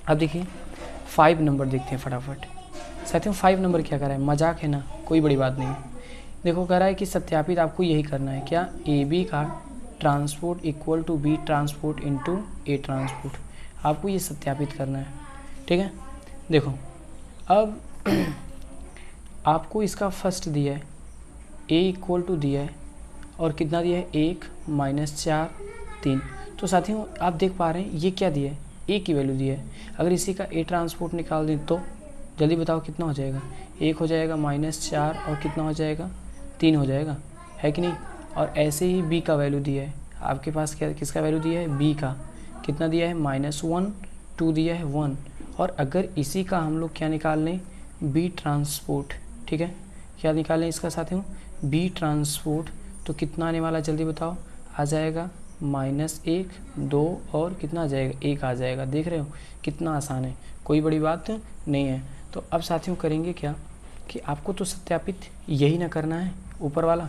अब देखिए 5 नंबर देखते हैं फटाफट। साथियों 5 नंबर क्या कर रहा है, मजाक है ना, कोई बड़ी बात नहीं। देखो कह रहा है कि सत्यापित आपको यही करना है, क्या ए बी का transport equal to b transport into a transport, आपको ये सत्यापित करना है। ठीक है, देखो अब आपको इसका फर्स्ट दिया है a इक्वल टू दिया है, और कितना दिया है 1 -4 3। तो साथियों आप देख पा रहे हैं ये क्या दिया है, a की वैल्यू दिया है। अगर इसी का a ट्रांसपोर्ट निकाल दें तो जल्दी बताओ कितना हो जाएगा, 1 हो जाएगा -4 और कितना हो जाएगा 3 हो जाएगा, है कि नहीं। और ऐसे ही b का वैल्यू दिया है, आपके पास क्या किसका वैल्यू दिया है, b का कितना दिया है -1 2 दिया है 1। और अगर इसी का हम लोग क्या निकाल लें b ट्रांसपोर्ट, ठीक है, क्या निकालें इसका साथियों b ट्रांसपोर्ट, तो कितना आने वाला जल्दी बताओ, आ जाएगा -1 2 और कितना आ जाएगा 1 आ जाएगा। देख रहे हो कितना आसान है, कोई बड़ी बात नहीं है। तो अब साथियों करेंगे क्या कि आपको तो सत्यापित यही ना करना है ऊपर वाला,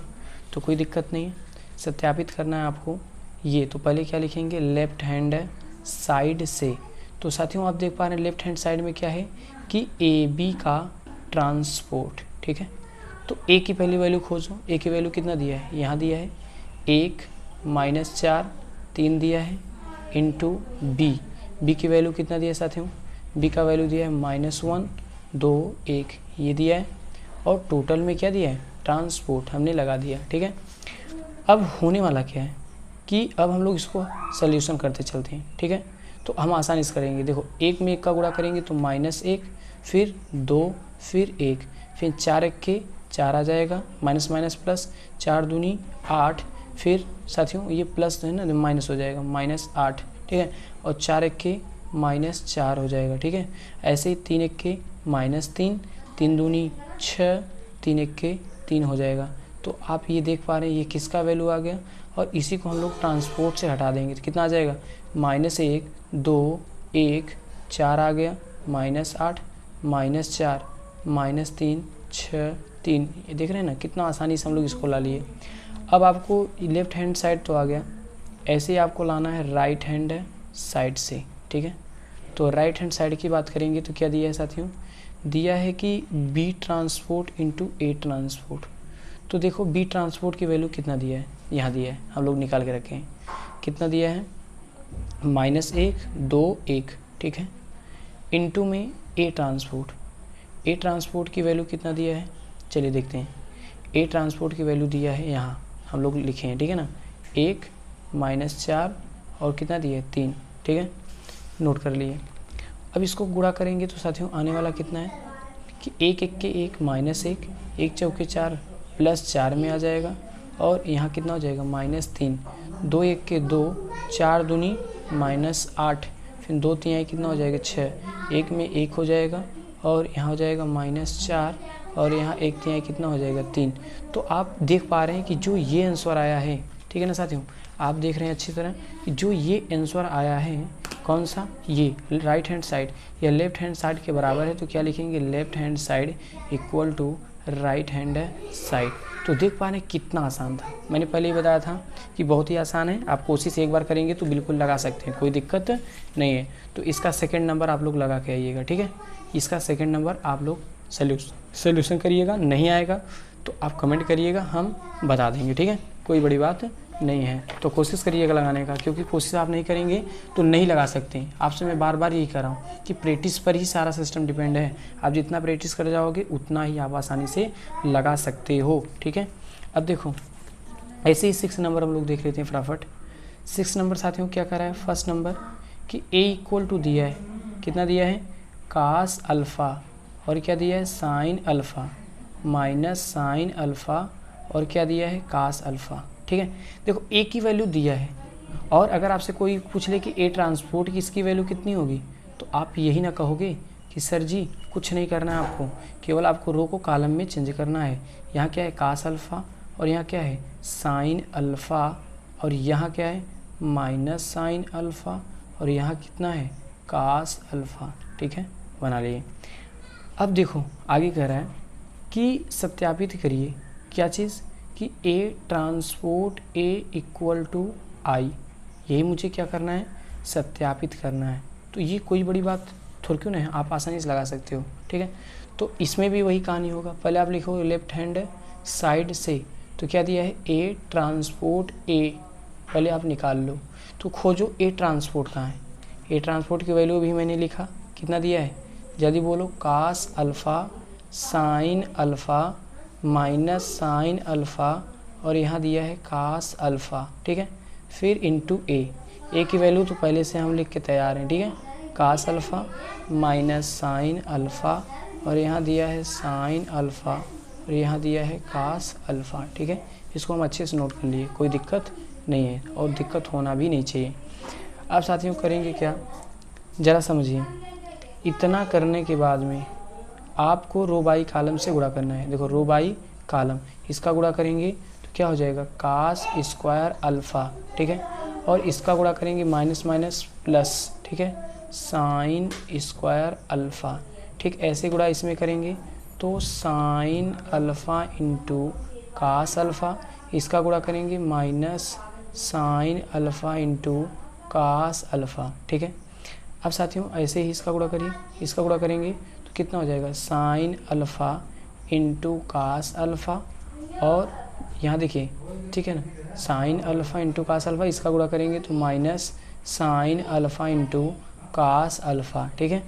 तो कोई दिक्कत नहीं है, सत्यापित करना है आपको ये। तो पहले क्या लिखेंगे, लेफ्ट हैंड साइड से। तो साथियों आप देख पा रहे हैं लेफ्ट हैंड साइड में क्या है कि ए बी का ट्रांसपोर्ट, ठीक है। तो ए की पहली वैल्यू खोजो, ए की वैल्यू कितना दिया है, यहाँ दिया है 1 -4 3 दिया है इंटू बी, बी की वैल्यू कितना दिया है साथियों, बी का वैल्यू दिया है -1 2 1 ये दिया है, और टोटल में क्या दिया है ट्रांसपोर्ट हमने लगा दिया। ठीक है, अब होने वाला क्या है कि अब हम लोग इसको सॉल्यूशन करते चलते हैं। ठीक है, तो हम आसानी से करेंगे। देखो 1 में 1 का गुणा करेंगे तो -1 फिर 2 फिर 1 फिर 4 1 के 4 आ जाएगा, माइनस माइनस प्लस 4 दूनी 8, फिर साथियों ये प्लस है ना माइनस हो जाएगा -8, ठीक है, और 4 1 के -4 हो जाएगा। ठीक है, ऐसे ही 3 1 के -3 3 दूनी 6 3 1 के 3 हो जाएगा। तो आप ये देख पा रहे हैं ये किसका वैल्यू आ गया, और इसी को हम लोग ट्रांसपोर्ट से हटा देंगे तो कितना आ जाएगा, -1 2 1 4 आ गया, -8 -4 -3 6 3। ये देख रहे हैं ना कितना आसानी से हम लोग इसको ला लिए। अब आपको लेफ्ट हैंड साइड तो आ गया, ऐसे ही आपको लाना है राइट हैंड साइड से, ठीक है। तो राइट हैंड साइड की बात करेंगे तो क्या दिया है साथियों, दिया है कि B transport into a transport. तो देखो बी ट्रांसपोर्ट की वैल्यू कितना दिया है, यहाँ दिया है, हम लोग निकाल के रखे हैं, कितना दिया है, -1 2 1, ठीक है, इंटू में ए ट्रांसपोर्ट की वैल्यू कितना दिया है, चलिए देखते हैं। ए ट्रांसपोर्ट की वैल्यू दिया है यहाँ हम लोग लिखे हैं, ठीक है ना, 1 -4 और कितना दिया है 3, ठीक है, नोट कर लिए। अब इसको गुणा करेंगे तो साथियों आने वाला कितना है कि 1 1 के 1 -1 1 चौके 4 +4 में आ जाएगा, और यहाँ कितना हो जाएगा -3 2 1 के 2 4 दूनी -8, फिर 2 3 कितना हो जाएगा 6, 1 में 1 हो जाएगा, और यहाँ हो जाएगा -4, और यहाँ 1 3 कितना हो जाएगा 3। तो आप देख पा रहे हैं कि जो ये आंसर आया है, ठीक है ना साथियों, आप देख रहे हैं अच्छी तरह कि जो ये आंसर आया है कौन सा, ये राइट हैंड साइड या लेफ्ट हैंड साइड के बराबर है, तो क्या लिखेंगे, left hand side equal to right hand side. तो देख पा रहे हैं कितना आसान था, मैंने पहले ही बताया था कि बहुत ही आसान है, आप कोशिश एक बार करेंगे तो बिल्कुल लगा सकते हैं, कोई दिक्कत नहीं है। तो इसका सेकंड नंबर आप लोग लगा के आइएगा, ठीक है, इसका सेकंड नंबर आप लोग सोल्यूशन करिएगा, नहीं आएगा तो आप कमेंट करिएगा, हम बता देंगे, ठीक है, कोई बड़ी बात नहीं है। तो कोशिश करिएगा लगाने का, क्योंकि कोशिश आप नहीं करेंगे तो नहीं लगा सकते। आपसे मैं बार बार यही कह रहा हूँ कि प्रैक्टिस पर ही सारा सिस्टम डिपेंड है, आप जितना प्रैक्टिस कर जाओगे उतना ही आप आसानी से लगा सकते हो, ठीक है। अब देखो ऐसे ही 6 नंबर हम लोग देख लेते हैं फटाफट। 6 नंबर साथियों क्या कर रहा है, फर्स्ट नंबर कि ए इक्वल टू दिया है, कितना दिया है, कास अल्फ़ा, और क्या दिया है, sine alpha minus sine alpha, और क्या दिया है, कास अल्फ़ा, ठीक है। देखो ए की वैल्यू दिया है, और अगर आपसे कोई पूछ ले कि ए ट्रांसपोर्ट की इसकी वैल्यू कितनी होगी, तो आप यही ना कहोगे कि सर जी कुछ नहीं करना है आपको, केवल आपको रो को कॉलम में चेंज करना है। यहाँ क्या है, कास अल्फ़ा, और यहाँ क्या है, साइन अल्फ़ा, और यहाँ क्या है, माइनस साइन अल्फ़ा, और यहाँ कितना है, कास अल्फ़ा, ठीक है, बना लिए। अब देखो आगे कह रहा है कि सत्यापित करिए क्या चीज़, कि ए ट्रांसपोर्ट ए इक्वल टू आई, यही मुझे क्या करना है, सत्यापित करना है। तो ये कोई बड़ी बात थोड़ी क्यों नहीं है, आप आसानी से लगा सकते हो, ठीक है। तो इसमें भी वही कहानी होगा, पहले आप लिखो लेफ्ट हैंड साइड से, तो क्या दिया है, ए ट्रांसपोर्ट ए, पहले आप निकाल लो, तो खोजो ए ट्रांसपोर्ट कहाँ है। ए ट्रांसपोर्ट की वैल्यू भी मैंने लिखा, कितना दिया है, जल्दी बोलो, cos alpha sine alpha minus sine alpha, और यहाँ दिया है कास अल्फ़ा, ठीक है, फिर इंटू ए की वैल्यू तो पहले से हम लिख के तैयार हैं, ठीक है, cos alpha minus sine alpha, और यहाँ दिया है साइन अल्फ़ा, और यहाँ दिया है कास अल्फ़ा, ठीक है। इसको हम अच्छे से नोट कर लिए, कोई दिक्कत नहीं है, और दिक्कत होना भी नहीं चाहिए। अब साथियों करेंगे क्या, ज़रा समझिए, इतना करने के बाद में आपको रो बाई कॉलम से गुणा करना है। देखो रो बाई कॉलम, इसका गुणा करेंगे तो क्या हो जाएगा, कास स्क्वायर अल्फ़ा, ठीक है, और इसका गुणा करेंगे माइनस माइनस प्लस, ठीक है, साइन स्क्वायर अल्फ़ा, ठीक, ऐसे गुणा इसमें करेंगे तो sine alpha into cos alpha, इसका गुणा करेंगे minus sine alpha into cos alpha, ठीक है। अब साथियों ऐसे ही इसका गुणा करिए, इसका गुणा करेंगे तो कितना हो जाएगा, sine alpha into cos alpha, और यहाँ देखिए, ठीक है ना, sine alpha into cos alpha, इसका गुणा करेंगे तो minus sine alpha into cos alpha, ठीक है।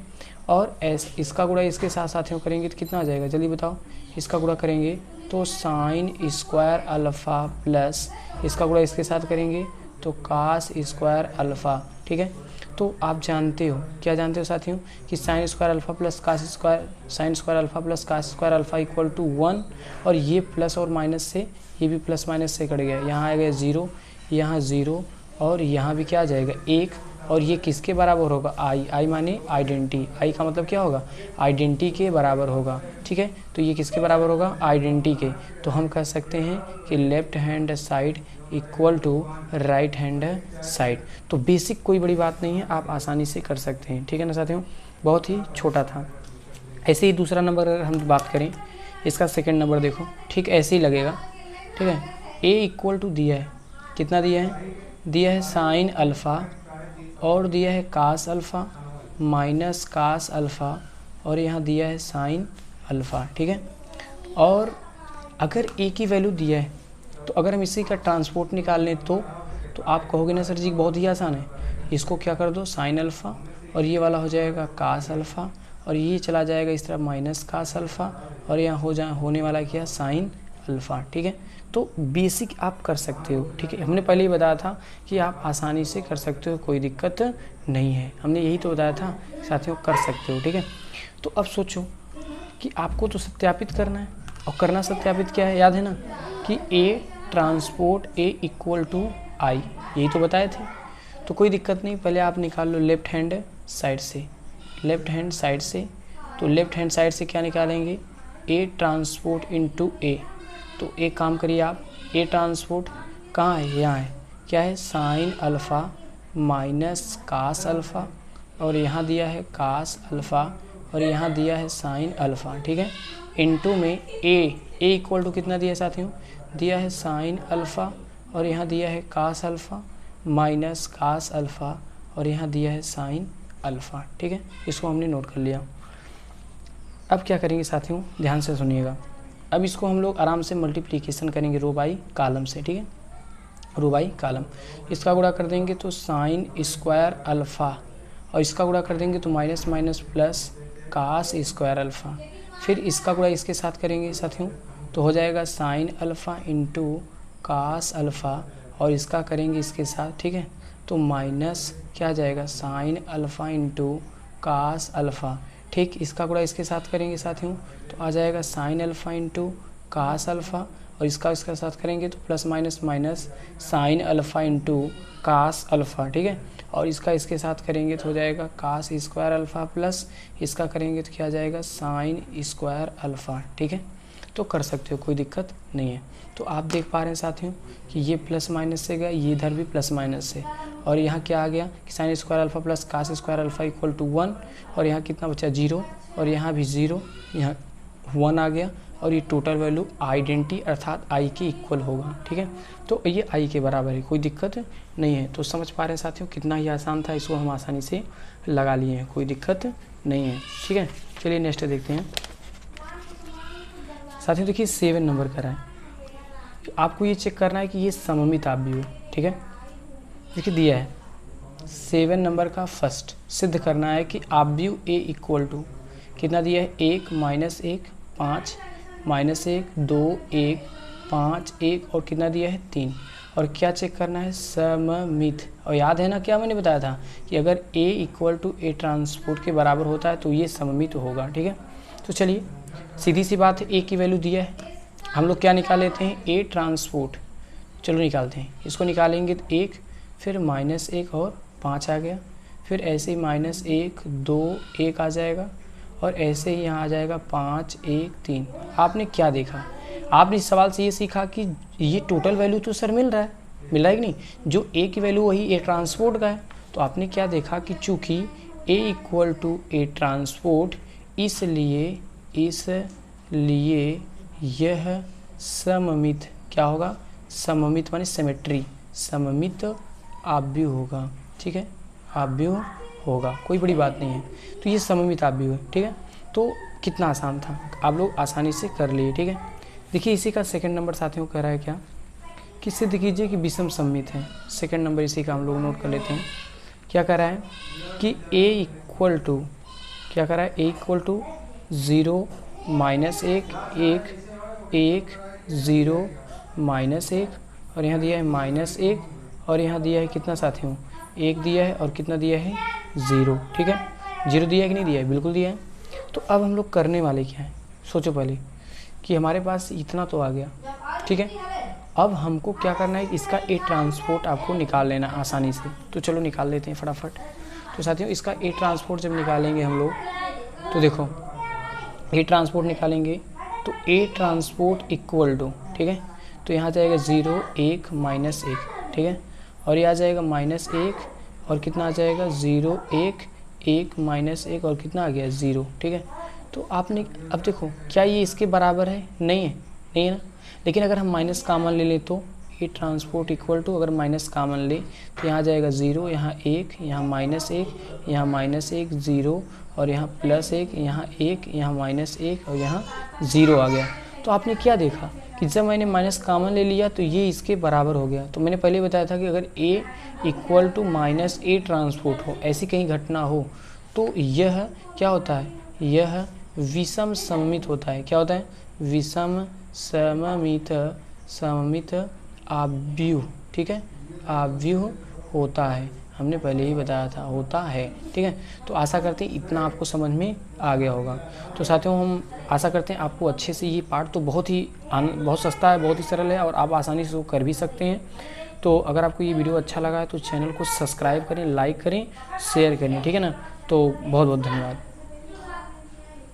और इसका गुणा इसके साथ साथियों करेंगे तो कितना आ जाएगा, जल्दी बताओ, इसका गुणा करेंगे तो साइन स्क्वायर अल्फ़ा प्लस इसका गुणा इसके साथ करेंगे तो कास स्क्वायर अल्फ़ा, ठीक है। तो आप जानते हो, क्या जानते हो साथियों, कि sine square alpha plus cos square, sine square alpha plus cos square alpha equal to 1, और ये प्लस और माइनस से, ये भी प्लस माइनस से कट गया, यहाँ आ गया 0, यहाँ 0, और यहाँ भी क्या आ जाएगा 1, और ये किसके बराबर होगा, आई, आई माने आइडेंटिटी, आई का मतलब क्या होगा, आइडेंटिटी के बराबर होगा, ठीक है। तो ये किसके बराबर होगा, आइडेंटिटी के। तो हम कह सकते हैं कि left hand side equal to right hand side. तो बेसिक कोई बड़ी बात नहीं है, आप आसानी से कर सकते हैं, ठीक है ना साथियों, बहुत ही छोटा था। ऐसे ही दूसरा नंबर अगर हम बात करें, इसका सेकंड नंबर देखो, ठीक ऐसे ही लगेगा, ठीक है। ए इक्वल टू दिया है, कितना दिया है, दिया है साइन अल्फ़ा और दिया है cos alpha minus cos alpha और यहाँ दिया है साइन अल्फ़ा, ठीक है। और अगर ए की वैल्यू दिया है तो अगर हम इसी का ट्रांसपोर्ट निकाल लें तो आप कहोगे ना सर जी बहुत ही आसान है, इसको क्या कर दो साइन अल्फ़ा और ये वाला हो जाएगा कास अल्फ़ा और ये चला जाएगा इस तरह माइनस कास अल्फ़ा और यहाँ होने वाला क्या साइन अल्फ़ा, ठीक है। तो बेसिक आप कर सकते हो, ठीक है। हमने पहले ही बताया था कि आप आसानी से कर सकते हो, कोई दिक्कत नहीं है, हमने यही तो बताया था साथियों, कर सकते हो, ठीक है। तो अब सोचो कि आपको तो सत्यापित करना है, और करना सत्यापित क्या है, याद है ना कि ए ट्रांसपोर्ट ए इक्वल टू आई, यही तो बताए थे। तो कोई दिक्कत नहीं, पहले आप निकाल लो लेफ्ट हैंड साइड से, लेफ्ट हैंड साइड से। तो लेफ्ट हैंड साइड से क्या निकालेंगे, ए ट्रांसपोर्ट इनटू ए। तो एक काम करिए आप, ए ट्रांसपोर्ट कहाँ है, यहाँ है, क्या है sine alpha minus cos alpha और यहाँ दिया है कास अल्फ़ा और यहाँ दिया है साइन अल्फ़ा, ठीक है। इनटू में ए इक्वल टू कितना दिया है साथियों, दिया है साइन अल्फ़ा और यहाँ दिया है cos alpha minus cos alpha और यहाँ दिया है साइन अल्फ़ा, ठीक है। इसको हमने नोट कर लिया। अब क्या करेंगे साथियों, ध्यान से सुनिएगा। अब इसको हम लोग आराम से मल्टीप्लिकेशन करेंगे रो बाई कॉलम से, ठीक है, रो बाई कॉलम। इसका गुणा कर देंगे तो साइन स्क्वायर अल्फ़ा और इसका गुणा कर देंगे तो minus minus plus cos square alpha. फिर इसका गुणा इसके साथ करेंगे साथियों तो हो जाएगा sine alpha into cos alpha और इसका करेंगे इसके साथ, ठीक है, तो माइनस क्या आ जाएगा sine alpha into cos alpha. ठीक, इसका गुणा इसके साथ करेंगे साथियों तो आ जाएगा sine alpha into cos alpha और इसका साथ करेंगे तो plus minus minus sine alpha into cos alpha, ठीक है। और इसका इसके साथ करेंगे तो हो जाएगा कास स्क्वायर अल्फ़ा प्लस इसका करेंगे तो क्या आ जाएगा साइन स्क्वायर अल्फ़ा, ठीक है। तो कर सकते हो, कोई दिक्कत नहीं है। तो आप देख पा रहे हैं साथियों कि ये प्लस माइनस से गया, ये इधर भी प्लस माइनस से, और यहाँ क्या आ गया कि sine square alpha plus cos square alpha equal to 1 और यहाँ कितना बचा 0 और यहाँ भी 0, यहाँ 1 आ गया और ये टोटल वैल्यू आइडेंटिटी अर्थात आई के इक्वल होगा, ठीक है। तो ये आई के बराबर है, कोई दिक्कत नहीं है। तो समझ पा रहे हैं साथियों कितना ही आसान था, इसको हम आसानी से लगा लिए हैं, कोई दिक्कत नहीं है, ठीक है। चलिए नेक्स्ट देखते हैं साथियों। देखिए 7 नंबर का है, तो आपको ये चेक करना है कि ये सममित आव्यूह है, ठीक है। देखिए दिया है 7 नंबर का फर्स्ट सिद्ध करना है कि आव्यूह ए इक्वल टू कितना दिया है 1 माइनस 1 5 माइनस 1 2 1 5 1 और कितना दिया है 3, और क्या चेक करना है सममित। और याद है ना क्या मैंने बताया था कि अगर ए इक्वल टू ए ट्रांसपोर्ट के बराबर होता है तो ये सममित होगा, ठीक है। तो चलिए सीधी सी बात है, ए की वैल्यू दिया है, हम लोग क्या निकाल लेते हैं ए ट्रांसपोर्ट, चलो निकालते हैं। इसको निकालेंगे तो 1 फिर माइनस 1 और 5 आ गया, फिर ऐसे ही माइनस 1 2 1 आ जाएगा और ऐसे ही यहाँ आ जाएगा 5 1 3। आपने क्या देखा, आपने इस सवाल से ये सीखा कि ये टोटल वैल्यू तो सर मिल रहा है कि नहीं, जो ए की वैल्यू वही ए ट्रांसपोर्ट का है। तो आपने क्या देखा कि चूँकि ए इक्वल टू ए ट्रांसपोर्ट इसलिए यह सममित क्या होगा, सममित माने सिमेट्री, सममित आव्यूह होगा, ठीक है, आव्यूह होगा, कोई बड़ी बात नहीं है। तो ये सममित आव्यूह है, ठीक है। तो कितना आसान था, आप लोग आसानी से कर लिए, ठीक है। देखिए इसी का सेकंड नंबर साथियों कह रहा है क्या कि सिद्ध कीजिए कि विषम सममित है। सेकंड नंबर इसी का हम लोग नोट कर लेते हैं। क्या कह रहा है कि ए इक्वल टू क्या कह रहा है, ए इक्वल टू 0 माइनस 1 1 1 0 माइनस 1 और यहाँ दिया है माइनस 1 और यहाँ दिया है कितना साथियों 1 दिया है और कितना दिया है 0, ठीक है। 0 दिया है कि नहीं दिया है, बिल्कुल दिया है। तो अब हम लोग करने वाले क्या है, सोचो पहले कि हमारे पास इतना तो आ गया, ठीक है, अब हमको क्या करना है, इसका ए ट्रांसपोर्ट आपको निकाल लेना आसानी से। तो चलो निकाल लेते हैं फटाफट। तो साथियों इसका ए ट्रांसपोर्ट जब निकालेंगे हम लोग, तो देखो ए ट्रांसपोर्ट निकालेंगे तो ए ट्रांसपोर्ट इक्वल टू, ठीक है, तो यहाँ जाएगा 0 1 -1, ठीक है, और ये आ जाएगा -1 और कितना आ जाएगा 0 1 1 -1 और कितना आ गया 0, ठीक है। तो आपने अब देखो क्या ये इसके बराबर है, नहीं है ना, लेकिन अगर हम माइनस कामन ले लें तो ए ट्रांसपोर्ट इक्वल टू, अगर माइनस कामन ले तो यहाँ जाएगा 0, यहाँ 1, यहाँ -1, यहाँ -1 0 और यहाँ +1, यहाँ 1, यहाँ -1 और यहाँ 0 आ गया। तो आपने क्या देखा कि जब मैंने माइनस कामन ले लिया तो ये इसके बराबर हो गया। तो मैंने पहले बताया था कि अगर ए इक्वल टू -a ट्रांसपोर्ट हो, ऐसी कहीं घटना हो, तो यह क्या होता है, यह विषम सममित होता है। क्या होता है, विषम सममित आव्यूह, ठीक है, आव्यूह होता है, हमने पहले ही बताया था, होता है, ठीक है। तो आशा करते हैं इतना आपको समझ में आ गया होगा। तो साथियों हम आशा करते हैं आपको अच्छे से ये पार्ट तो बहुत सस्ता है, बहुत ही सरल है और आप आसानी से वो कर भी सकते हैं। तो अगर आपको ये वीडियो अच्छा लगा है तो चैनल को सब्सक्राइब करें, लाइक करें, शेयर करें, ठीक है ना। तो बहुत बहुत धन्यवाद।